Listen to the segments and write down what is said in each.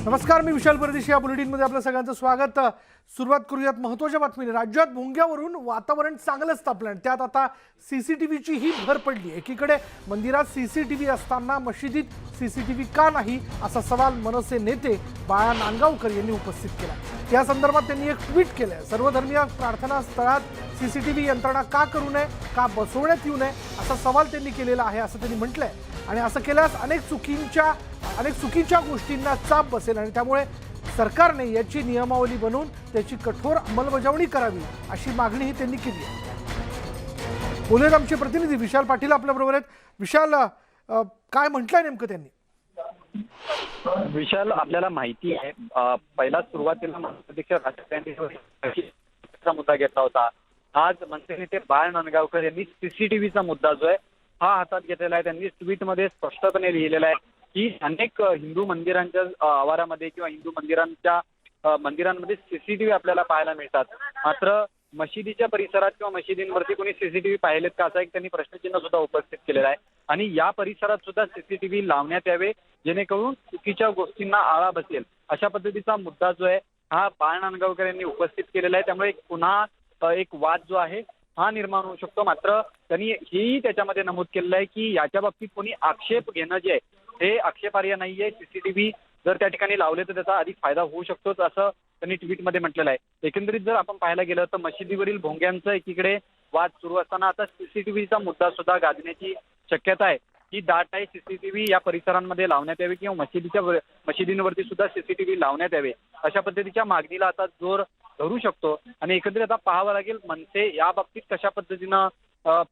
नमस्कार, मी विशाल परदेशी. या बुलेटिनमध्ये आपलं सगळ्यांचं स्वागत. सुरुवात करूयात महत्त्वाच्या बातमीने. राज्यात भोंग्यावरून वातावरण चांगलंच तापलं. त्यात आता सीसीटीव्हीची ही भर पडली. एकीकडे मंदिरात सीसीटीव्ही असताना मशिदीत सीसीटीव्ही का नाही असा सवाल मनसे नेते बाळा नांदगावकर यांनी उपस्थित केला. या संदर्भात त्यांनी एक ट्विट केलंय. सर्वधर्मीय प्रार्थना स्थळात सीसीटीव्ही यंत्रणा का करू नये, का बसवण्यात येऊ नये असा सवाल त्यांनी केलेला आहे असं त्यांनी म्हटलंय. आणि असं केल्यास अनेक चुकीच्या गोष्टींना चाप बसेल आणि त्यामुळे सरकारने याची नियमावली बनवून त्याची कठोर अंमलबजावणी करावी अशी मागणीही त्यांनी केली आहे. बोलूयात आमचे प्रतिनिधी विशाल पाटील आपल्याबरोबर आहेत. विशाल, काय म्हटलंय नेमकं त्यांनी? विशाल, आपल्याला माहिती आहे पहिला सुरुवातीला अध्यक्ष राजकारण्यांचा मुद्दा घेतला होता. आज मनसे नेते बाळ नांदगावकर यांनी सीसीटीव्हीचा मुद्दा जो आहे हा हातात घेतलेला आहे. त्यांनी ट्विटमध्ये स्पष्टपणे लिहिलेलं आहे की अनेक हिंदू मंदिरांच्या आवारामध्ये किंवा हिंदू मंदिरांमध्ये सीसीटीव्ही आपल्याला पाहायला मिळतात. मात्र मशिदीच्या परिसरात किंवा मशिदींवरती कोणी सीसीटीव्ही पाहिलेत का असा एक त्यांनी प्रश्नचिन्ह सुद्धा उपस्थित केलेला आहे. आणि या परिसरात सुद्धा सीसीटीव्ही लावण्यात यावे जेणेकरून चुकीच्या गोष्टींना आळा बसेल अशा पद्धतीचा मुद्दा जो आहे हा बाळ नांदगावकर यांनी उपस्थित केलेला आहे. त्यामुळे पुन्हा एक वाद जो आहे हा निर्माण होऊ शकतो. मात्र त्यांनी हेही त्याच्यामध्ये नमूद केलेलं आहे की याच्या बाबतीत कोणी आक्षेप घेणं जे आहे हे आक्षेपार्ह नाहीये. सीसीटीव्ही जर त्या ठिकाणी लावले तर त्याचा अधिक फायदा होऊ शकतोच असं त्यांनी ट्विटमध्ये म्हटलेलं आहे. एकंदरीत जर आपण पाहायला गेलं तर मशिदीवरील भोंग्यांचं एकीकडे वाद सुरू असताना आता सीसीटीव्हीचा मुद्दा सुद्धा गाजण्याची शक्यता आहे. ही दाट आहे. सीसीटीव्ही या परिसरांमध्ये लावण्यात यावे किंवा मशिदींवरती सुद्धा सीसीटीव्ही लावण्यात यावे अशा पद्धतीच्या मागणीला आता जोर धरू शकतो. आणि एकंदरीत आता पाहावं लागेल मनसे या बाबतीत कशा पद्धतीनं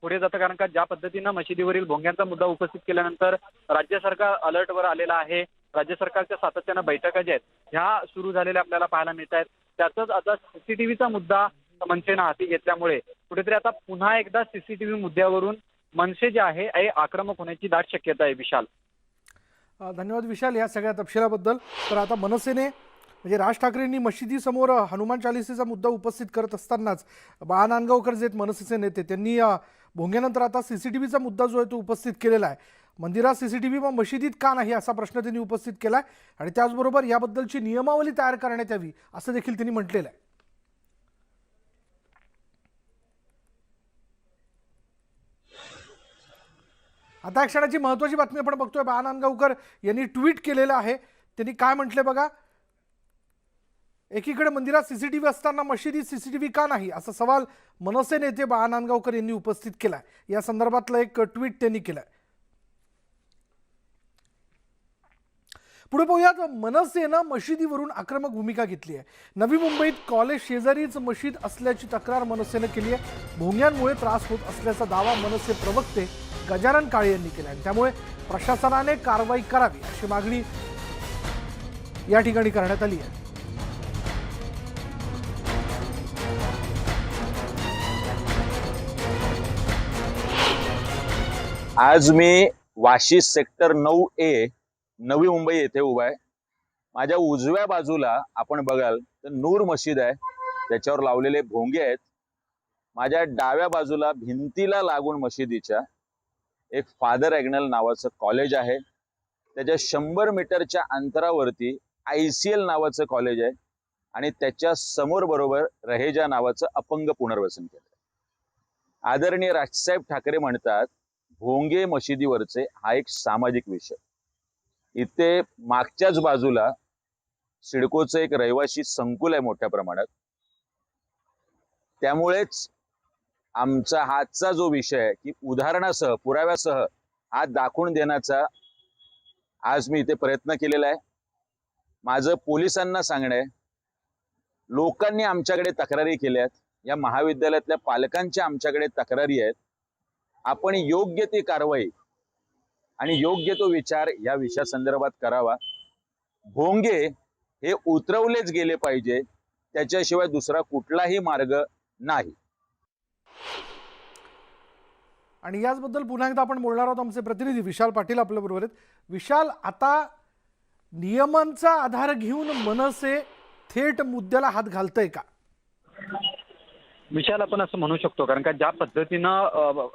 पुढे जातं. कारण का ज्या पद्धतीनं मशिदीवरील भोंग्यांचा मुद्दा उपस्थित केल्यानंतर राज्य सरकार अलर्टवर आलेलं आहे. राज्य सरकारच्या सातत्यानं बैठका ज्या आहेत ह्या सुरू झालेल्या आपल्याला पाहायला मिळत आहेत. त्यातच आता सीसीटीव्हीचा मुद्दा मनसेनं हाती घेतल्यामुळे कुठेतरी आता पुन्हा एकदा सीसीटीव्ही मुद्द्यावरून मनसे जे आहे आक्रमक होण्याची दाट शक्यता आहे. विशाल, धन्यवाद विशाल या सगळ्या तपशिलाबद्दल. तर आता मनसेने म्हणजे राज ठाकरेंनी मशिदीसमोर हनुमान चालिसेचा मुद्दा उपस्थित करत असतानाच बाळा नांदगावकर जे मनसेचे नेते त्यांनी भोंग्यानंतर आता सीसीटीव्हीचा मुद्दा जो आहे तो उपस्थित केलेला आहे. मंदिरात सीसीटीव्ही मग मशिदीत का नाही असा प्रश्न त्यांनी उपस्थित केला आहे. आणि त्याचबरोबर याबद्दलची नियमावली तयार करण्यात यावी असं देखील त्यांनी म्हटलेलं आहे. आता एक क्षणाची महत्त्वाची बातमी आपण बघतोय. बाळा नांदगावकर यांनी ट्विट केलेलं आहे. त्यांनी काय म्हटलंय बघा. एकीकडे मंदिरात सीसीटीव्ही असताना मशिदीत सीसीटीव्ही का नाही असा सवाल मनसे नेते बाळा नांदगावकर यांनी उपस्थित केलाय. या संदर्भातलं एक ट्विट त्यांनी केलंय. पुढे पाहूयात. मनसेनं मशिदीवरून आक्रमक भूमिका घेतली आहे. नवी मुंबईत कॉलेज शेजारीच मशीद असल्याची तक्रार मनसेनं केली आहे. भोंग्यांमुळे त्रास होत असल्याचा दावा मनसे प्रवक्ते गजानन काळे यांनी केला आहे. त्यामुळे प्रशासनाने कारवाई करावी अशी मागणी या ठिकाणी करण्यात आली आहे. आज मी वाशी सेक्टर 9A नवी मुंबई येथे उभा आहे. माझ्या उजव्या बाजूला आपण बघाल तर नूर मशीद आहे, त्याच्यावर लावलेले भोंगे आहेत. माझ्या डाव्या बाजूला भिंतीला लागून मशिदीच्या एक फादर ॲग्नल नावाचं कॉलेज आहे. त्याच्या 100 मीटरच्या अंतरावरती ICL नावाचं कॉलेज आहे आणि त्याच्या समोर बरोबर रहेजा नावाचं अपंग पुनर्वसन केंद्र. आदरणीय राजसाहेब ठाकरे म्हणतात भोंगे मशिदीवरचे हा एक सामाजिक विषय. इथे मागच्याच बाजूला सिडकोचं एक रहिवासी संकुल आहे मोठ्या प्रमाणात. त्यामुळेच आमचा हाचा जो विषय आहे की उदाहरणासह पुराव्यासह हा दाखवून देण्याचा आज मी इथे प्रयत्न केलेला आहे. माझं पोलिसांना सांगणं आहे, लोकांनी आमच्याकडे तक्रारी केल्या आहेत, या महाविद्यालयातल्या पालकांच्या आमच्याकडे तक्रारी आहेत. आपण योग्य ती कारवाई आणि योग्य तो विचार या विषयासंदर्भात करावा. भोंगे हे उतरवलेच गेले पाहिजे, त्याच्याशिवाय दुसरा कुठलाही मार्ग नाही. आणि याचबद्दल पुन्हा एकदा आपण बोलणार आहोत. आमचे प्रतिनिधी विशाल पाटील आपल्या बरोबर आहेत. विशाल, आता नियमांचा आधार घेऊन मनसे थेट मुद्द्याला हात घालतंय का? विशाल, आपण असं म्हणू शकतो. कारण का ज्या पद्धतीनं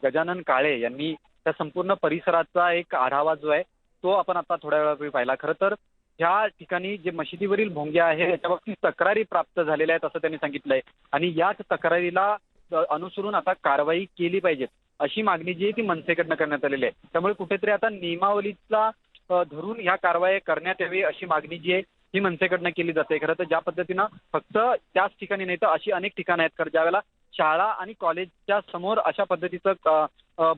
गजानन काळे यांनी त्या संपूर्ण परिसराचा एक आढावा जो आहे तो आपण आता थोड्या वेळापूर्वी पाहिला. खरं तर ह्या ठिकाणी जे मशिदीवरील भोंगे आहे याच्या बाबतीत तक्रारी प्राप्त झालेल्या आहेत असं त्यांनी सांगितलंय आणि याच तक्रारीला अनुसरून आता कारवाई केली पाहिजे अशी मागणी जी आहे ती मनसेकडनं करण्यात आलेली आहे. त्यामुळे कुठेतरी आता नियमावलीचा धरून ह्या कारवाई करण्यात यावी अशी मागणी जी आहे ही मनसेकडनं केली जाते. खरं तर ज्या पद्धतीनं फक्त त्याच ठिकाणी नाही तर अशी अनेक ठिकाणं आहेत कारण ज्यावेळेला शाळा आणि कॉलेजच्या समोर अशा पद्धतीचं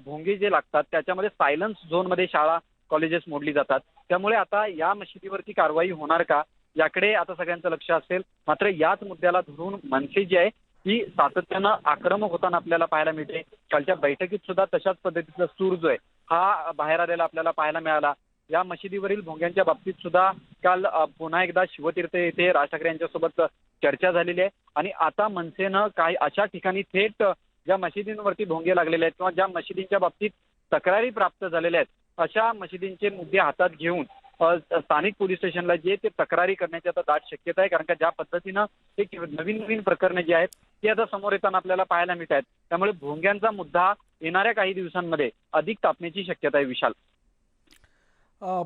भोंगे जे लागतात त्याच्यामध्ये सायलन्स झोनमध्ये शाळा कॉलेजेस मोडली जातात. त्यामुळे आता या मशिदीवरती कारवाई होणार का याकडे आता सगळ्यांचं लक्ष असेल. मात्र याच मुद्द्याला धरून मनसे जी आहे ही सातत्यानं आक्रमक होताना आपल्याला पाहायला मिळते. कालच्या बैठकीत सुद्धा तशाच पद्धतीचा सूर जो आहे हा बाहेर आलेला आपल्याला पाहायला मिळाला. या मशिदीवरील भोंग्यांच्या बाबतीत सुद्धा काल पुन्हा एकदा शिवतीर्थ येथे राज ठाकरे यांच्यासोबत चर्चा झालेली आहे आणि आता मनसेनं काही अशा ठिकाणी थेट ज्या मशिदींवरती भोंगे लागलेले आहेत किंवा ज्या मशिदींच्या बाबतीत तक्रारी प्राप्त झालेल्या आहेत अशा मशिदींचे मुद्दे हातात घेऊन स्थानिक पोलीस स्टेशनला जे ते तक्रारी करण्याची आता दाट शक्यता आहे. कारण का ज्या पद्धतीनं एक नवीन नवीन प्रकरणं जी आहेत ती आता समोर येताना आपल्याला पाहायला मिळत आहेत. त्यामुळे भोंग्यांचा मुद्दा येणाऱ्या काही दिवसांमध्ये अधिक तापण्याची शक्यता आहे. विशाल,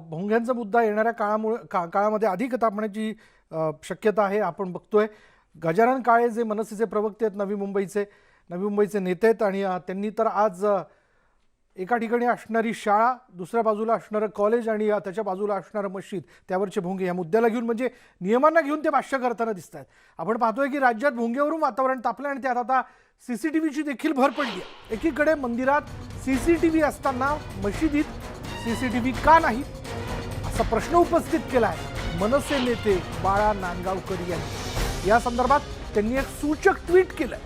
भोंग्यांचा मुद्दा येणाऱ्या काळामध्ये अधिक तापण्याची शक्यता आहे. आपण बघतोय गजानन काळे जे मनसेचे प्रवक्ते आहेत, नवी मुंबईचे नेते आहेत आणि त्यांनी तर आज एका ठिकाणी असणारी शाळा, दुसऱ्या बाजूला असणारं कॉलेज आणि त्याच्या बाजूला असणारं मशीद त्यावरचे भोंगे या मुद्द्याला घेऊन म्हणजे नियमांना घेऊन ते भाष्य करताना दिसत आहेत. आपण पाहतोय की राज्यात भोंग्यावरून वातावरण तापलं आणि त्यात आता CCTVची देखील भर पडली आहे. एकीकडे मंदिरात CCTV असताना मशिदीत CCTV का नाही असा प्रश्न उपस्थित केला आहे मनसे नेते बाळा नांदगावकर यांनी. या संदर्भात त्यांनी एक सूचक ट्विट केलंय.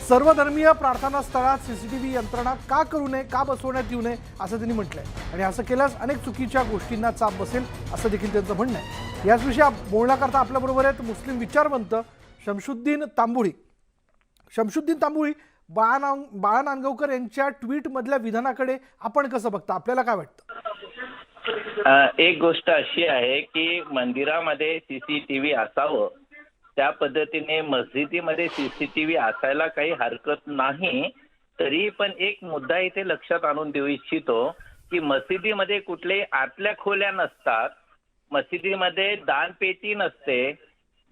सर्वधर्मीय प्रार्थना स्थळात CCTV यंत्रणा का करू नये, का बसवण्यात येऊ नये असं त्यांनी म्हटलंय आणि असं केल्यास अनेक चुकीच्या गोष्टींना चाप बसेल असं देखील त्यांचं म्हणणं आहे. याच विषयी बोलण्याकरता आपल्याबरोबर आहेत मुस्लिम विचारवंत शमशुद्दीन तांबुळी. बाळा नांदगावकर यांच्या ट्विटमधल्या विधानाकडे आपण कसं बघता, आपल्याला काय वाटतं? एक गोष्ट अशी आहे की मंदिरामध्ये CCTV असावं, त्या पद्धतीने मस्जिदीमध्ये CCTV असायला काही हरकत नाही. तरी पण एक मुद्दा इथे लक्षात आणून देऊ इच्छितो की मस्जिदीमध्ये कुठले आतल्या खोल्या नसतात, मस्जिदीमध्ये दानपेटी नसते,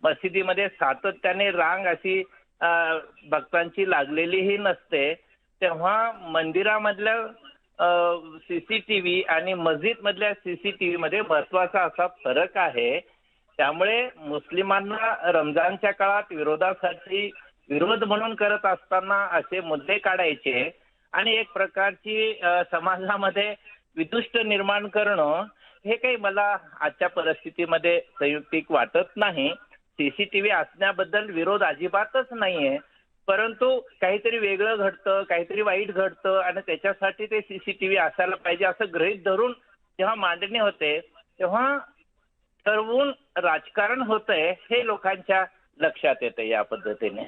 मस्जिदीमध्ये सातत्याने रांग अशी भक्तांची लागलेलीही नसते. तेव्हा मंदिरामधल्या CCTV आणि मस्जिद मधल्या CCTV मध्ये महत्वाचा असा फरक आहे. त्यामुळे मुस्लिमांना रमजानच्या काळात विरोधासाठी विरोध म्हणून करत असताना असे मुद्दे काढायचे आणि एक प्रकारची समाजामध्ये विदुष्ट निर्माण करणं हे काही मला आजच्या परिस्थितीमध्ये संयुक्तिक वाटत नाही. CCTV असण्याबद्दल विरोध अजिबातच नाहीये, परंतु काहीतरी वेगळं घडतं, काहीतरी वाईट घडतं आणि त्याच्यासाठी ते CCTV असायला पाहिजे असं गृहीत धरून जेव्हा मांडणी होते तेव्हा ठरवून राजकारण होतंय हे लोकांच्या लक्षात येते. या पद्धतीने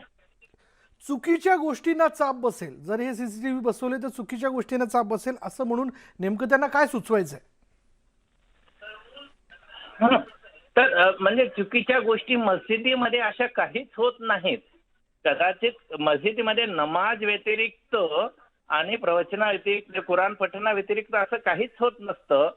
चुकीच्या गोष्टींना चाप बसेल, जर हे CCTV बसवले तर चुकीच्या गोष्टींना चाप बसेल असं म्हणून नेमकं त्यांना काय सुचवायचंय? तर म्हणजे चुकीच्या गोष्टी मस्जिदीमध्ये अशा काहीच होत नाहीत. कदाचित मस्जिदीमध्ये नमाज व्यतिरिक्त आणि प्रवचना व्यतिरिक्त कुराण पठणा व्यतिरिक्त असं काहीच होत नसतं.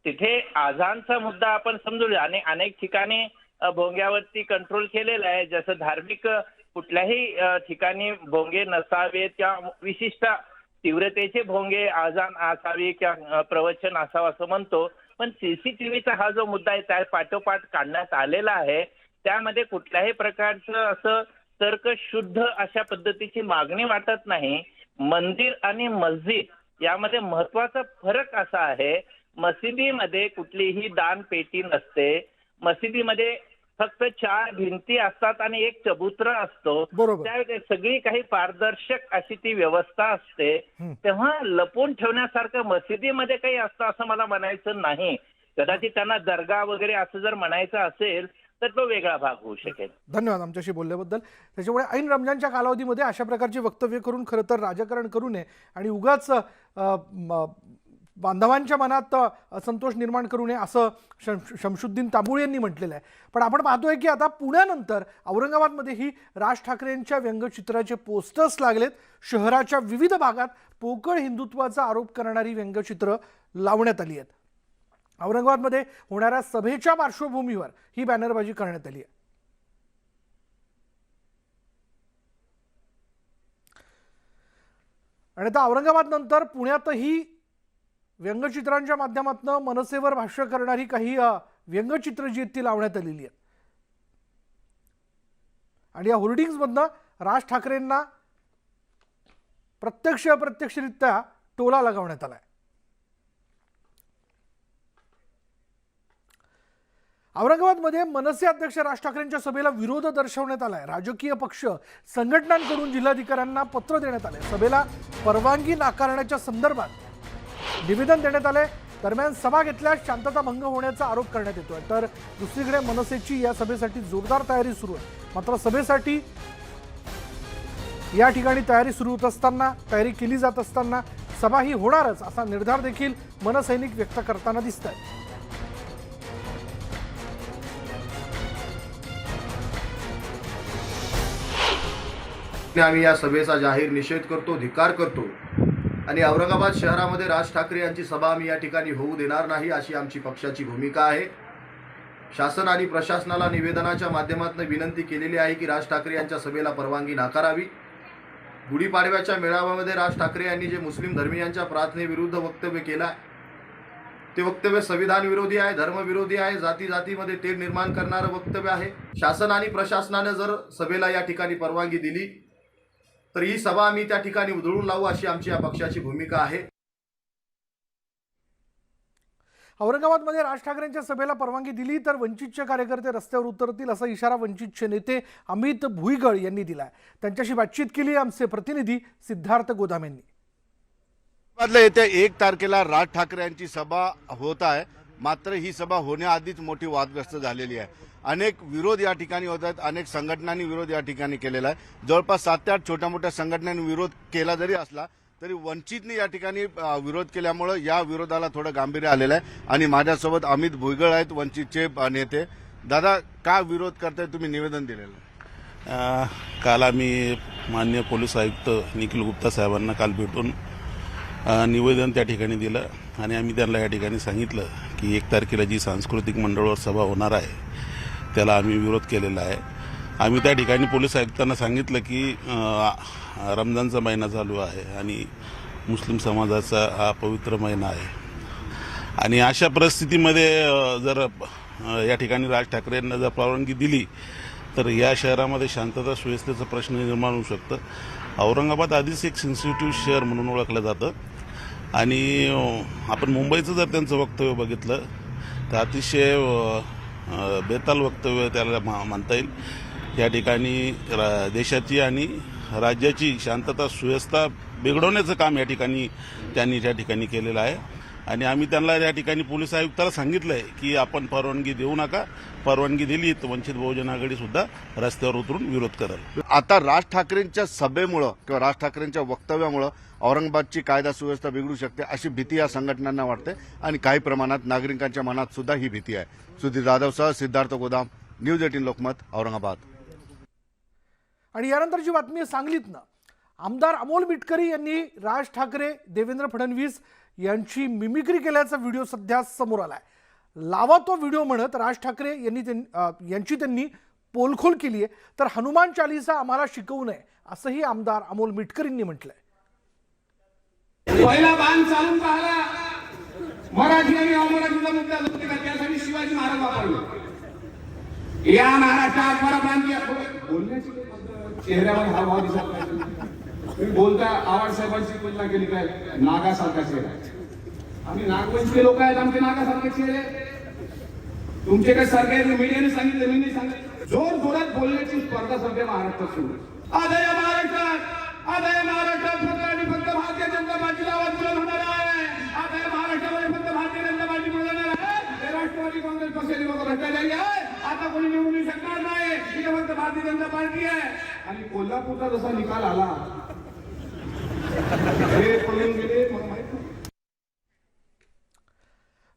तिथे आजानचा मुद्दा आपण समजूया आणि अनेक ठिकाणी भोंग्यावरती कंट्रोल केलेला आहे. जसं धार्मिक कुठल्याही ठिकाणी भोंगे नसावेत किंवा विशिष्ट तीव्रतेचे भोंगे आजान असावी किंवा प्रवचन असावं असं म्हणतो. पण CCTVचा हा जो मुद्दा आहे त्या पाठोपाठ काढण्यात आलेला आहे त्यामध्ये कुठल्याही प्रकारचं असं तर्कशुद्ध अशा पद्धतीची मागणी वाटत नाही. मंदिर आणि मस्जिद यामध्ये महत्वाचा फरक असा आहे, मशिदीमध्ये कुठलीही दानपेटी नसते, मशिदीमध्ये फक्त 4 भिंती असतात आणि एक चबुतरा असतो. त्यावेळी सगळी काही पारदर्शक अशी ती व्यवस्था असते. तेव्हा लपून ठेवण्यासारखं मशिदीमध्ये काही असतं असं मला म्हणायचं नाही. कदाचित त्यांना दर्गा वगैरे असं जर म्हणायचं असेल तर तो वेगळा भाग होऊ शकेल. धन्यवाद आमच्याशी बोलल्याबद्दल. त्याच्यामुळे ऐन रमजानच्या कालावधीमध्ये अशा प्रकारची वक्तव्य करून खरं तर राजकारण करू नये आणि उगाच बांधवांच्या मनात असंतोष निर्माण करू नये असं शमशुद्दीन तांबुळे यांनी म्हटलेलं आहे. पण आपण पाहतोय की आता पुण्यानंतर औरंगाबादमध्येही राज ठाकरेंच्या व्यंगचित्राचे पोस्टर्स लागलेत. शहराच्या विविध भागात पोकळ हिंदुत्वाचा आरोप करणारी व्यंगचित्र लावण्यात आली आहेत. औरंगाबादमध्ये होणाऱ्या सभेच्या पार्श्वभूमीवर ही बॅनरबाजी करण्यात आली आहे. आणि आता औरंगाबाद नंतर पुण्यातही व्यंगचित्रांच्या माध्यमातून मनसेवर भाष्य करणारी काही व्यंगचित्र जी ती लावण्यात आलेली आहेत. आणि या होर्डिंग्समधनं राज ठाकरेंना प्रत्यक्ष अप्रत्यक्षरित्या टोला लगावण्यात आलाय. औरंगाबादमध्ये मनसे अध्यक्ष राज ठाकरेंच्या सभेला विरोध दर्शवण्यात आलाय. राजकीय पक्ष संघटनांकडून जिल्हाधिकाऱ्यांना पत्र देण्यात आले. सभेला परवानगी नाकारण्याच्या संदर्भात निवेदन देण्यात आले. दरम्यान सभा घेतल्यास शांतता भंग होण्याचा आरोप करण्यात येतोय. तर दुसरीकडे मनसेची या सभेसाठी जोरदार तयारी सुरू आहे. मात्र सभेसाठी या ठिकाणी तयारी सुरू होत असताना, तयारी केली जात असताना सभा ही होणारच असा निर्धार देखील मनसैनिक व्यक्त करताना दिसत आहे. आम्ही या सभेचा जाहीर निषेध करतो, धिक्कार करतो आणि औरंगाबाद शहरामध्ये राज ठाकरे यांची सभा आम्ही या ठिकाणी होऊ देणार नाही अशी आमची पक्षाची भूमिका आहे. शासन आणि प्रशासनाला निवेदनाच्या माध्यमातून विनंती केलेली आहे की राज ठाकरे यांच्या सभेला परवानगी नाकारावी. गुढीपाडव्याच्या मेळाव्यामध्ये राज ठाकरे यांनी जे मुस्लिम धर्मीयांच्या प्रार्थनेविरुद्ध वक्तव्य केलं आहे ते वक्तव्य संविधान विरोधी आहे, धर्मविरोधी आहे, जातीमध्ये तेढ निर्माण करणारं वक्तव्य आहे. शासन आणि प्रशासनाने जर सभेला या ठिकाणी परवानगी दिली तर ही सभा आम्ही त्या ठिकाणी उधळून लावू अशी आमची या पक्षाची भूमिका आहे. औरंगाबादमध्ये राज ठाकरेंच्या सभेला परवानगी दिली तर वंचितचे कार्यकर्ते रस्त्यावर उतरतील असा इशारा वंचितचे नेते अमित भुईगळ यांनी दिलाय. त्यांच्याशी बातचीत केली आमचे प्रतिनिधी सिद्धार्थ गोदाम यांनी. येत्या 1 तारखेला राज ठाकरे यांची सभा होत आहे. मात्र ही सभा होण्याआधीच मोठी वादग्रस्त झालेली आहे. अनेक विरोध या ठिकाणी होत आहेत. अनेक संघटनांनी विरोध या ठिकाणी केलेला आहे. जवळपास 7 ते 8 छोट्या मोठ्या संघटनांनी विरोध केला जरी असला तरी वंचितने या ठिकाणी विरोध केल्यामुळे या विरोधाला थोडं गांभीर्य आलेलं आहे. आणि माझ्यासोबत अमित भुईगळ आहेत, वंचितचे नेते. दादा, का विरोध करताय? तुम्ही निवेदन दिलेलं. काल आम्ही माननीय पोलीस आयुक्त निखिल गुप्ता साहेबांना काल भेटून निवेदन त्या ठिकाणी दिलं आणि आम्ही त्यांना या ठिकाणी सांगितलं की 1 तारखेला जी सांस्कृतिक मंडळावर सभा होणार आहे त्याला आम्ही विरोध केलेला आहे. आम्ही त्या ठिकाणी पोलीस आयुक्तांना सांगितलं की रमजानचा महिना चालू आहे आणि मुस्लिम समाजाचा हा पवित्र महिना आहे आणि अशा परिस्थितीमध्ये जर या ठिकाणी राज ठाकरे यांना जर परवानगी दिली तर या शहरामध्ये शांतता सुव्यवस्थेचा प्रश्न निर्माण होऊ शकतं. औरंगाबाद आधीच एक सेन्सिटिव्ह शहर म्हणून ओळखलं जातं आणि आपण मुंबईचं जर त्यांचं वक्तव्य बघितलं तर अतिशय बेताल वक्तव्य त्याला म्हणता येईल. या ठिकाणी देशाची आणि राज्याची शांतता सुव्यवस्था बिघडवण्याचं काम या ठिकाणी त्यांनी त्या ठिकाणी केलेलं आहे आणि आम्ही त्यांना या ठिकाणी पोलीस आयुक्ताला सांगितलं आहे की आपण परवानगी देऊ नका. परवानगी दिली तर वंचित बहुजन आघाडी सुद्धा रस्त्यावर उतरून विरोध करेल. आता राज ठाकरेंच्या सभेमुळं किंवा राज ठाकरेंच्या वक्तव्यामुळं औरंगाबादची कायदा सुव्यवस्था बिघडू शकते अशी भीती या संघटनांना वाटते आणि काही प्रमाणात नागरिकांच्या मनात सुद्धा ही भीती आहे. सुधीर जाधवसह सिद्धार्थ गोदाम, न्यूज 18 लोकमत, औरंगाबाद. आणि यानंतरची बातमी आहे सांगलीतनं. आमदार अमोल मिटकरी यांनी राज ठाकरे, देवेंद्र फडणवीस यांची मिमिक्री केल्याचा व्हिडिओ सध्या समोर आलाय. लावा तो व्हिडिओ म्हणत राज ठाकरे यांची त्यांनी पोलखोल केली आहे. तर हनुमान चालीसा आम्हाला शिकवू नये असंही आमदार अमोल मिटकरींनी म्हटलंय. पहिला बाण चालून पाहिला मराठी आणि अमराठीचा मुद्दा होते का त्यासाठी शिवाजी महाराज वापरले. या महाराष्ट्रात परप्रांतीय बोलण्याची चेहऱ्यावर हावभाव दिसत नाही. तुम्ही बोलता आवाज साहेबांची तुलना केली काय नागासारखा चेहरा. आम्ही नागवंशी लोक आहेत, आमचे नागासारखे चेहरे. तुमचे काय सरकारी मीडियाने सांगितलं, मी नाही सांगितलं. जोर जोरात बोलण्याची स्पर्धा सध्या महाराष्ट्रात सुरू. आदय महाराष्ट्रात फक्त आणि फक्त भारतीय जनता पार्टीला आवाज बुलंद होणार आहे. आदय महाराष्ट्रामध्ये फक्त भारतीय जनता पार्टी बोलणार आहे. राष्ट्रवादी काँग्रेस पक्षाचे लोक भ्रष्टाचारी आहे. आता कोणी निवडून येऊ शकणार नाही. इथे फक्त भारतीय जनता पार्टी आहे. आणि कोल्हापूरचा जसा निकाल आला हे पळून गेले मला माहित नाही.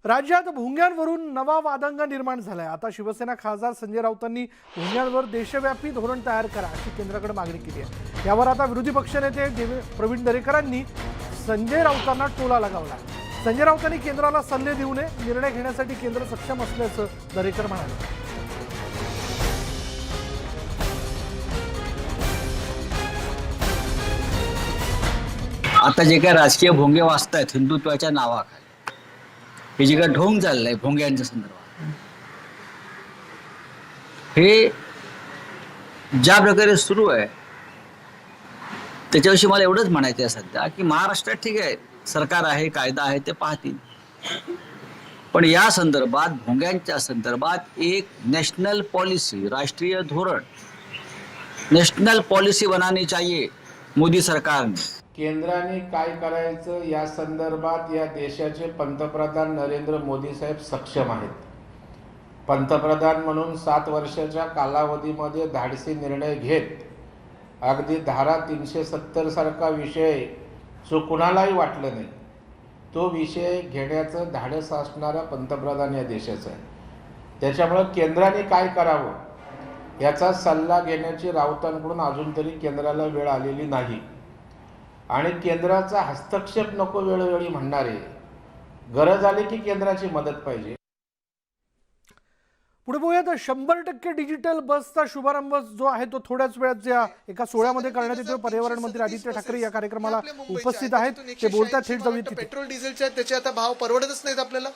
राज्यात भोंग्यांवरून नवा वादंग निर्माण झालाय. आता शिवसेना खासदार संजय राऊतांनी भोंग्यांवर देशव्यापी धोरण तयार करा अशी केंद्राकडे मागणी केली आहे. यावर आता विरोधी पक्षनेते प्रवीण दरेकरांनी संजय राऊतांना टोला लगावला. संजय राऊतांनी केंद्राला सल्ले देऊ नये, निर्णय घेण्यासाठी केंद्र सक्षम असल्याचं दरेकर म्हणाले. आता जे काय राजकीय भोंगे वाचतायत हिंदुत्वाच्या नावाखाली, हे जे काय ढोंग चाललंय भोंग्यांच्या संदर्भात, हे ज्या प्रकारे सुरू आहे त्याच्याविषयी मला एवढंच म्हणायचं आहे सध्या की महाराष्ट्रात ठीक आहे, सरकार आहे, कायदा आहे, ते पाहतील, पण या संदर्भात भोंग्यांच्या संदर्भात एक नॅशनल पॉलिसी, राष्ट्रीय धोरण, नॅशनल पॉलिसी बनानी चाहिए मोदी सरकारने. केंद्राने काय करायचं या संदर्भात या देशाचे पंतप्रधान नरेंद्र मोदी साहेब सक्षम आहेत. पंतप्रधान म्हणून 7 वर्षाच्या कालावधीमध्ये धाडसी निर्णय घेत अगदी धारा 370 सारखा विषय जो कुणालाही वाटलं नाही तो विषय घेण्याचं धाडस असणारा पंतप्रधान या देशाचा आहे. त्याच्यामुळं केंद्राने काय करावं याचा सल्ला घेण्याची राऊतांकडून अजून तरी केंद्राला वेळ आलेली नाही. आणि केंद्राचा हस्तक्षेप नको वेळोवेळी म्हणणारे, गरज आली की केंद्राची मदत पाहिजे. पुढे बघूयात 100% डिजिटल बसचा शुभारंभ जो आहे तो थोड्याच वेळात ज्या एका सोहळ्यामध्ये करण्यात येतो. पर्यावरण मंत्री आदित्य ठाकरे या कार्यक्रमाला उपस्थित आहेत. ते बोलतात, थेट जाऊयात. पेट्रोल डिझेलचे आहेत त्याचे आता भाव परवडतच नाहीत आपल्याला,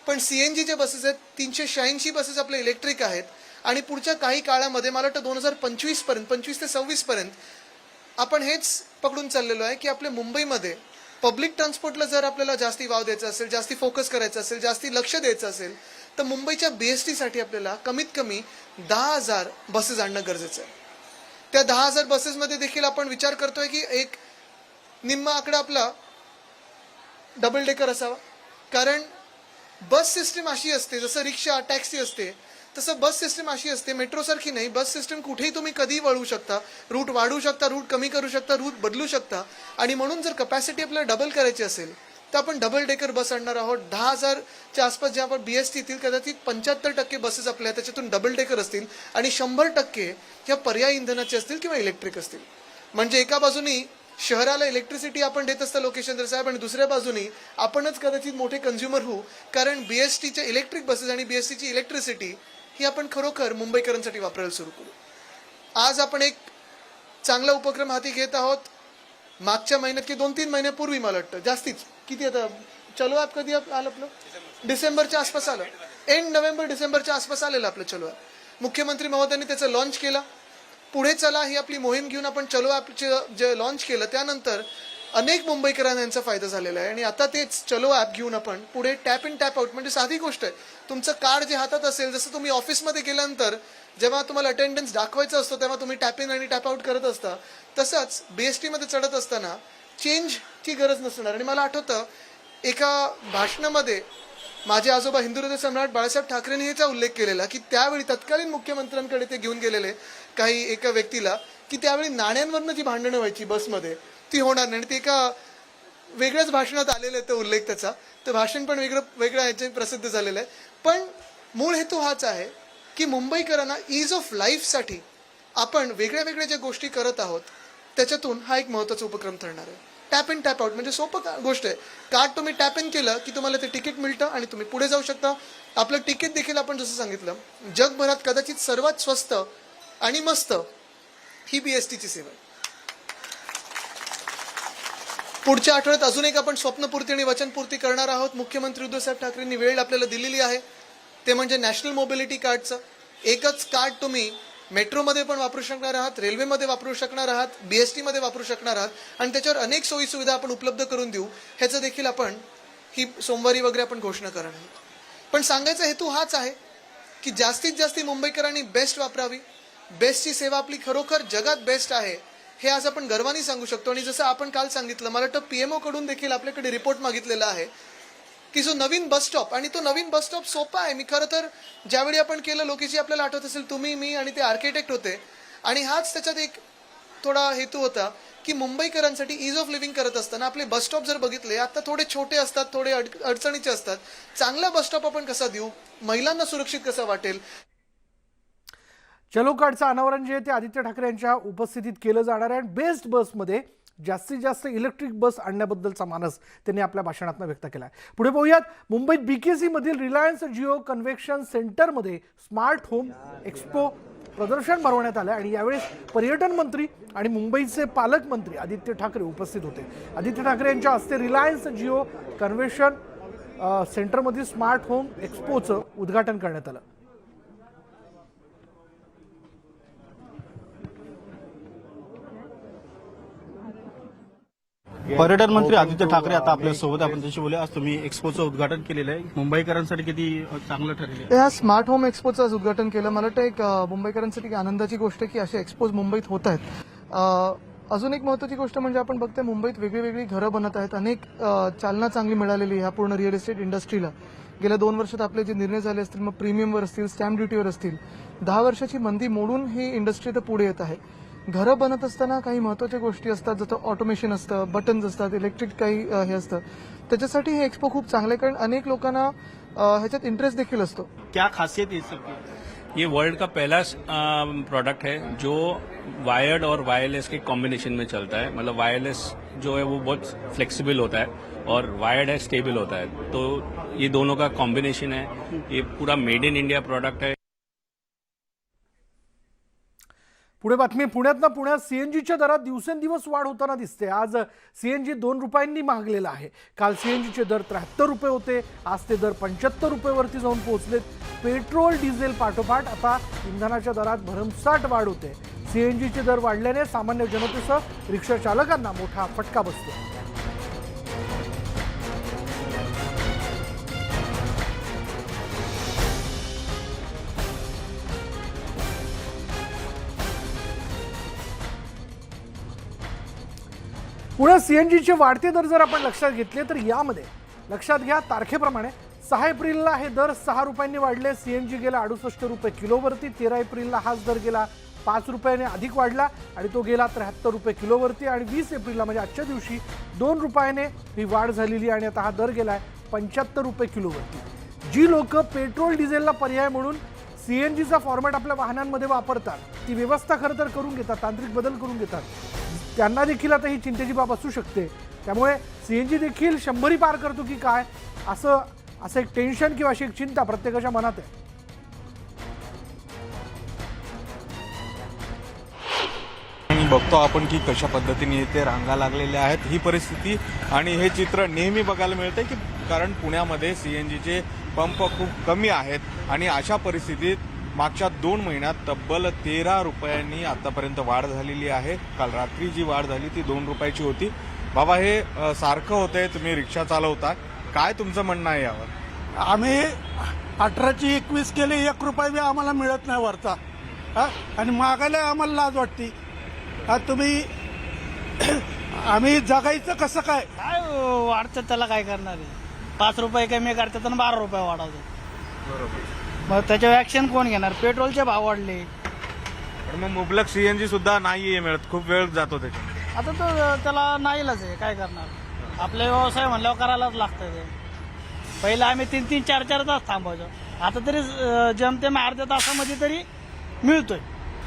पण सीएनजीचे बसेस आहेत, 386 बसेस आपले इलेक्ट्रिक आहेत. आणि पुढच्या काही काळामध्ये मला वाटतं 2025 पर्यंत, 25 ते 26 पर्यंत आपण हेच पकडून चाललेलो आहे की आपल्या मुंबईमध्ये पब्लिक ट्रान्सपोर्टला जर आपल्याला जास्ती वाव द्यायचा असेल, जास्ती फोकस करायचं असेल, जास्ती लक्ष द्यायचं असेल तर मुंबईच्या BST साठी आपल्याला कमीत कमी 10,000 बसेस आणणं गरजेचं आहे. त्या 10,000 बसेसमध्ये देखील आपण विचार करतोय की एक निम्मा आकडा आपला डबल डेकर असावा. कारण बस सिस्टीम अशी असते, जसं रिक्षा टॅक्सी असते तसं बस सिस्टीम अशी असते, मेट्रोसारखी नाही. बस सिस्टीम कुठेही तुम्ही कधीही वळू शकता, रूट वाढवू शकता, रूट कमी करू शकता, रूट बदलू शकता. आणि म्हणून जर कपॅसिटी आपल्याला डबल करायची असेल तर आपण डबल डेकर बस आणणार आहोत. 10,000च्या आसपास जे आपण BST येतील कदाचित 75% बसेस आपल्या त्याच्यातून डबल डेकर असतील आणि 100% ह्या पर्यायी इंधनाचे असतील किंवा इलेक्ट्रिक असतील. म्हणजे एका बाजूनी शहराला इलेक्ट्रिसिटी आपण देत असता लोकेशंद्र साहेब, आणि दुसऱ्या बाजूनी आपणच कदाचित मोठे कन्झ्युमर होऊ. कारण BSTच्या इलेक्ट्रिक बसेस आणि BSTची इलेक्ट्रिसिटी ही आपण खरोखर मुंबईकरांसाठी वापरायला सुरू करू. आज आपण एक चांगला उपक्रम हाती घेत आहोत. मागच्या महिन्यात की 2-3 महिन्यापूर्वी मला वाटतं, जास्तीच किती आता चलो ॲप कधी आलं आपलं, डिसेंबरच्या आसपास आलं, एंड नोव्हेंबर डिसेंबरच्या आसपास आलेलं आपलं चलो ॲप. मुख्यमंत्री महोदयांनी त्याचं लॉन्च केलं. पुढे चला ही आपली मोहीम घेऊन आपण चलो ॲपचं जे लॉन्च केलं त्यानंतर अनेक मुंबईकरांना यांचा फायदा झालेला आहे. आणि आता तेच चलो ॲप घेऊन आपण पुढे टॅप इन टॅप आउट, म्हणजे साधी गोष्ट आहे, तुमचं कार्ड जे हातात असेल, जसं तुम्ही ऑफिसमध्ये गेल्यानंतर जेव्हा तुम्हाला अटेंडन्स दाखवायचा असतो तेव्हा तुम्ही टॅप इन आणि टॅप आउट करत असता, तसंच BST मध्ये चढत असताना चेंजची गरज नसणार. आणि मला आठवतं एका भाषणामध्ये माझे आजोबा हिंदुहृदय सम्राट बाळासाहेब ठाकरेंनी याचा उल्लेख केलेला की त्यावेळी तत्कालीन मुख्यमंत्र्यांकडे ते घेऊन गेलेले काही एका व्यक्तीला की त्यावेळी नाण्यांवरनं जी भांडणं व्हायची बसमध्ये ती होणार नाही. आणि ते एका वेगळ्याच भाषणात आलेलं आहे तो उल्लेख त्याचा, तर भाषण पण वेगळं ह्याचे प्रसिद्ध झालेलं आहे. पण मूळ हेतू हाच आहे की मुंबईकरांना ईज ऑफ लाईफसाठी आपण वेगळ्या वेगळ्या ज्या गोष्टी करत आहोत त्याच्यातून हा एक महत्त्वाचा उपक्रम ठरणार आहे. टॅप इन टॅप आउट म्हणजे सोपं गोष्ट आहे. कार्ड तुम्ही टॅप इन केलं की तुम्हाला ते तिकीट मिळतं आणि तुम्ही पुढे जाऊ शकता. आपलं तिकीट देखील आपण जसं सांगितलं जगभरात कदाचित सर्वात स्वस्त आणि मस्त ही BSTची सेवा आहे. पुढच्या आठवड्यात अजून एक आपण स्वप्नपूर्ती आणि वचनपूर्ती करणार आहोत. मुख्यमंत्री उद्धवसाहेब ठाकरेंनी वेळ आपल्याला दिलेली आहे, ते म्हणजे नॅशनल मोबिलिटी कार्डचं. एकच कार्ड तुम्ही मेट्रोमध्ये पण वापरू शकणार आहात, रेल्वेमध्ये वापरू शकणार आहात, BST मध्ये वापरू शकणार आहात आणि त्याच्यावर अनेक सोयी सुविधा आपण उपलब्ध करून देऊ. ह्याचं देखील आपण ही सोमवारी वगैरे आपण घोषणा करणार आहोत. पण सांगायचा हेतू हाच आहे की जास्तीत जास्त मुंबईकरांनी बेस्ट वापरावी. बेस्टची सेवा आपली खरोखर जगात बेस्ट आहे हे आज आपण गर्वाने सांगू शकतो. आणि जसं आपण काल सांगितलं, मला वाटतं PMO कडून देखील आपल्याकडे रिपोर्ट मागितलेला आहे की जो नवीन बस स्टॉप, आणि तो नवीन बस स्टॉप सोपा आहे. मी खरं तर ज्यावेळी आपण केलं लोकेशी आपल्याला आठवत असेल, तुम्ही मी आणि ते आर्किटेक्ट होते, आणि हाच त्याच्यात एक थोडा हेतू होता की मुंबईकरांसाठी ईज ऑफ लिव्हिंग करत असताना आपले बस स्टॉप जर बघितले आता थोडे छोटे असतात, थोडे अडचणीचे असतात. चांगला बस स्टॉप आपण कसा देऊ, महिलांना सुरक्षित कसा वाटेल. चलो कार्डचं अनावरण जे आहे ते आदित्य ठाकरे यांच्या उपस्थितीत केलं जाणार आहे. आणि बेस्ट बसमध्ये जास्तीत जास्त इलेक्ट्रिक बस आणण्याबद्दलचा मानस त्यांनी आपल्या भाषणातून व्यक्त केला आहे. पुढे पाहूयात, मुंबईत BKC मधील रिलायन्स जिओ कन्व्हेन्शन सेंटरमध्ये स्मार्ट होम एक्सपो प्रदर्शन भरवण्यात आलं आणि यावेळेस पर्यटन मंत्री आणि मुंबईचे पालकमंत्री आदित्य ठाकरे उपस्थित होते. आदित्य ठाकरे यांच्या हस्ते रिलायन्स जिओ कन्व्हेन्शन सेंटरमधील स्मार्ट होम एक्सपोचं उद्घाटन करण्यात आलं. पर्यटन मंत्री आदित्य ठाकरे आता आपल्या सोबत, आपण त्याशी बोलूया. आज तुम्ही एक्सपोचं उद्घाटन केलेलं आहे, मुंबईकरांसाठी किती चांगलं ठरलेलं या स्मार्ट होम एक्सपोचं आज उद्घाटन केलं. मला वाटतं एक मुंबईकरांसाठी एक आनंदाची गोष्ट आहे की असे एक्सपोज मुंबईत होत आहेत. अजून एक महत्त्वाची गोष्ट म्हणजे आपण बघतोय मुंबईत वेगळी वेगळी घरं बनत आहेत. अनेक चालना चांगली मिळालेली ह्या पूर्ण रिअल इस्टेट इंडस्ट्रीला. गेल्या 2 वर्षात आपले जे निर्णय झाले असतील, मग प्रीमियमवर असतील, स्टॅम्प ड्युटीवर असतील, 10 वर्षाची मंदी मोडून ही इंडस्ट्री तर पुढे येत आहे. घरं बनत असताना काही महत्त्वाच्या गोष्टी असतात, जसं ऑटोमेशन असतं, बटन्स असतात, इलेक्ट्रिक काही हे असतं. त्याच्यासाठी हे एक्सपो खूप चांगलं आहे, कारण अनेक लोकांना ह्याच्यात इंटरेस्ट देखील असतो. क्या खासियत है सबकी? ये वर्ल्ड का पहला प्रोडक्ट है जो वायर्ड और वायरलेस के कॉम्बिनेशन में चलता है. मतलब वायरलेस जो है वो बहुत फ्लेक्सिबल होता है और वायर्ड है स्टेबल होता है. तो ये दोनों का कॉम्बिनेशन है. ये पूरा मेड इन इंडिया प्रोडक्ट है. पुढे बातमी, पुण्यात सीएनजीच्या दरात दिवसेंदिवस वाढ होताना दिसते. आज सीएनजी 2 रुपयांनी महागलेला आहे. काल सीएनजीचे दर 73 रुपये होते, आज ते दर 75 रुपयेवरती जाऊन पोहोचलेत. पेट्रोल डिझेल पाठोपाठ आता इंधनाच्या दरात भरमसाठ वाढ होते. सीएनजीचे दर वाढल्याने सामान्य जनतेसह रिक्षा चालकांना मोठा फटका बसतो. पुढे सीएनजीचे वाढते दर जर आपण लक्षात घेतले तर यामध्ये लक्षात घ्या, तारखेप्रमाणे 6 एप्रिलला हे दर 6 रुपयांनी वाढले. सीएनजी गेला 68 रुपये किलोवरती. 13 एप्रिलला हाच दर गेला 5 रुपयाने अधिक वाढला आणि तो गेला 73 रुपये किलोवरती. आणि 20 एप्रिलला म्हणजे आजच्या दिवशी 2 रुपयाने ही वाढ झालेली आणि आता हा दर गेलाय 75 रुपये किलोवरती. जी लोक पेट्रोल डिझेलला पर्याय म्हणून सीएनजीचा फॉर्मॅट आपल्या वाहनांमध्ये वापरतात, ती व्यवस्था खरं तर करून घेतात, तांत्रिक बदल करून घेतात, त्यांना देखील आता ही चिंतेची बाब असू शकते. त्यामुळे सीएनजी देखील 100 पार करतो की काय, असं एक टेन्शन किंवा अशी एक चिंता प्रत्येकाच्या मनात आहे. बघतो आपण की कशा पद्धतीने इथे रांगा लागलेल्या आहेत. ही परिस्थिती आणि हे चित्र नेहमी बघायला मिळते की कारण पुण्यामध्ये सीएनजीचे पंप खूप कमी आहेत आणि अशा परिस्थितीत मागच्या 2 महिन्यात तब्बल 13 रुपयांनी आतापर्यंत वाढ झालेली आहे. काल रात्री जी वाढ झाली ती 2 रुपयाची होती. बाबा, हे सारखं होतंय, तुम्ही रिक्षा चालवता, काय तुमचं म्हणणं आहे यावर? आम्ही 18ची 21 केली, 1 रुपया बी आम्हाला मिळत नाही वरचा. आणि मागायला आम्हाला लाज वाटते. तुम्ही आम्ही जगायचं कसं काय? काय वाढतं त्याला काय करणार आहे? 5 रुपये कमी करतात आणि 12 रुपये वाढवतात. बरोबर. मग त्याच्यावर ऍक्शन कोण घेणार? पेट्रोलचे भाव वाढले. पण मग मुबलक सीएनजी सुद्धा नाहीये मिळत, खूप वेळ जातो त्याच्यात. आता तो त्याला नाहीलाच आहे, काय करणार? आपले व्यवसाय म्हणल्यावर करायलाच लागतं ते. पहिलं आम्ही 3-3, 4-4 तास थांबायचो, आता तरी जमते मग अर्ध्या तासामध्ये तरी मिळतोय.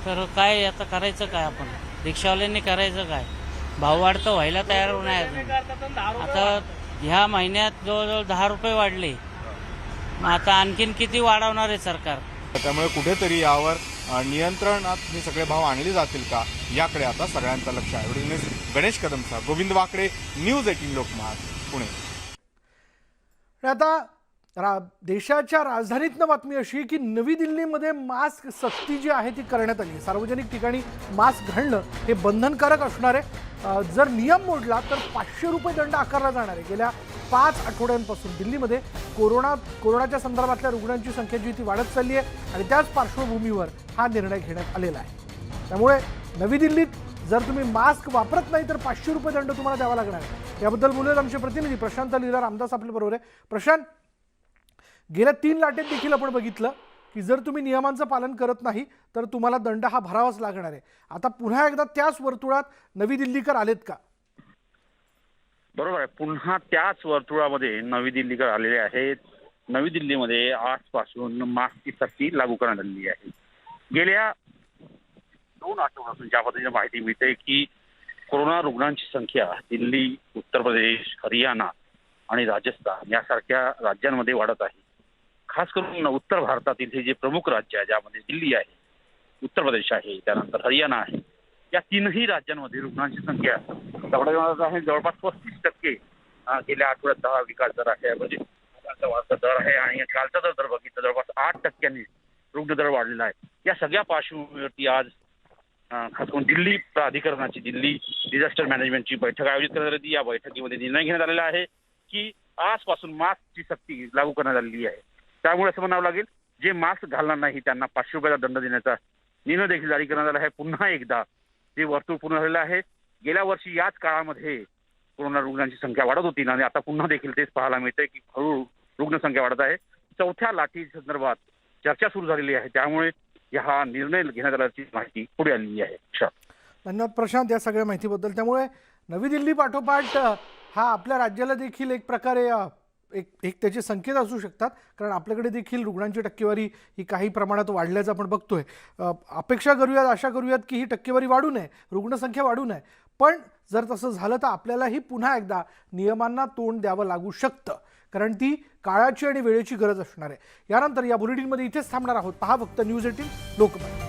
तर काय आता करायचं काय? आपण रिक्षावाल्यांनी करायचं काय? भाव वाढतं व्हायला तयार नाही. आता ह्या महिन्यात जवळजवळ 10 रुपये वाढले, मग आता आणखीन किती वाढवणार आहे सरकार? त्यामुळे कुठेतरी यावर नियंत्रणात हे सगळे भाव आणले जातील का, याकडे आता सगळ्यांचं लक्ष आहे. गणेश कदमचा, गोविंद वाकडे, न्यूज 18 लोकमत, पुणे. आता देशाच्या राजधानीतनं बातमी अशी की नवी दिल्लीमध्ये मास्क सक्ती जी आहे ती करण्यात आली. सार्वजनिक ठिकाणी मास्क घालणं हे बंधनकारक असणार आहे. जर नियम मोडला तर 500 रुपये दंड आकारला जाणार आहे. गेल्या 5 आठवड्यांपासून दिल्लीमध्ये कोरोनाच्या संदर्भातल्या रुग्णांची संख्या जी ती वाढत चालली आहे आणि त्याच पार्श्वभूमीवर हा निर्णय घेण्यात आलेला आहे. त्यामुळे नवी दिल्लीत जर तुम्ही मास्क वापरत नाही तर 500 रुपये दंड तुम्हाला द्यावा लागणार आहे. याबद्दल बोलूयात आमचे प्रतिनिधी प्रशांत लीला रामदास आपल्याबरोबर आहे. प्रशांत, गेल्या 3 लाटेत देखील आपण बघितलं की जर तुम्ही नियमांचं पालन करत नाही तर तुम्हाला दंड हा भरावाच लागणार आहे. आता पुन्हा एकदा त्याच वर्तुळात नवी दिल्लीकर आलेत का? बरोबर आहे, पुन्हा त्याच वर्तुळामध्ये नवी दिल्लीकर आलेले आहेत. नवी दिल्लीमध्ये आजपासून मास्कची सक्ती लागू करण्यात आलेली आहे. गेल्या 2 आठवड्यापासून ज्या पद्धतीने माहिती मिळते की कोरोना रुग्णांची संख्या दिल्ली, उत्तर प्रदेश, हरियाणा आणि राजस्थान यासारख्या राज्यांमध्ये वाढत आहे. खास करून उत्तर भारतातील हे जे प्रमुख राज्य आहे, ज्यामध्ये दिल्ली आहे, उत्तर प्रदेश आहे, त्यानंतर हरियाणा आहे, या तीनही राज्यांमध्ये रुग्णांची संख्या वाढत आहे. जवळपास 35% गेल्या आठवड्यात 10 विकास दर आहे, म्हणजे वाढता दर आहे. आणि कालचा दर बघितला जवळपास 8% रुग्ण दर वाढलेला आहे. या सगळ्या पार्श्वभूमीवरती आज खास करून दिल्ली प्राधिकरणाची, दिल्ली डिझास्टर मॅनेजमेंटची बैठक आयोजित करण्यात आली. या बैठकीमध्ये निर्णय घेण्यात आलेला आहे की आजपासून मास्कची सक्ती लागू करण्यात आलेली आहे. त्यामुळे असं म्हणावं लागेल, जे मास्क घालणार नाही त्यांना 500 रुपयाचा दंड देण्याचा निर्णय देखील जारी करण्यात आला आहे. पुन्हा एकदा जे वर्तुळ पूर्ण झालेलं आहे. गेल्या वर्षी याच काळामध्ये कोरोना रुग्णांची संख्या वाढत होती आणि आता पुन्हा देखील तेच पाहायला मिळतंय की हळूहळू रुग्णसंख्या वाढत आहे. 4थ्या लाटी संदर्भात चर्चा सुरू झालेली आहे. त्यामुळे हा निर्णय घेण्यात आल्याची माहिती पुढे आलेली आहे. धन्यवाद प्रशांत या सगळ्या माहितीबद्दल. त्यामुळे नवी दिल्ली पाठोपाठ हा आपल्या राज्याला देखील एक प्रकारे एक त्याचे संकेत असू शकतात, कारण आपल्याकडे देखील रुग्णांची टक्केवारी ही काही प्रमाणात वाढल्याचं आपण बघतोय. अपेक्षा करूयात, आशा करूयात की ही टक्केवारी वाढू नये, रुग्णसंख्या वाढू नये. पण जर तसं झालं तर आपल्यालाही पुन्हा एकदा नियमांना तोंड द्यावं लागू शकतं, कारण ती काळाची आणि वेळेची गरज असणार आहे. यानंतर या बुलेटिनमध्ये इथेच थांबणार आहोत. पहा फक्त न्यूज 18 लोकमत.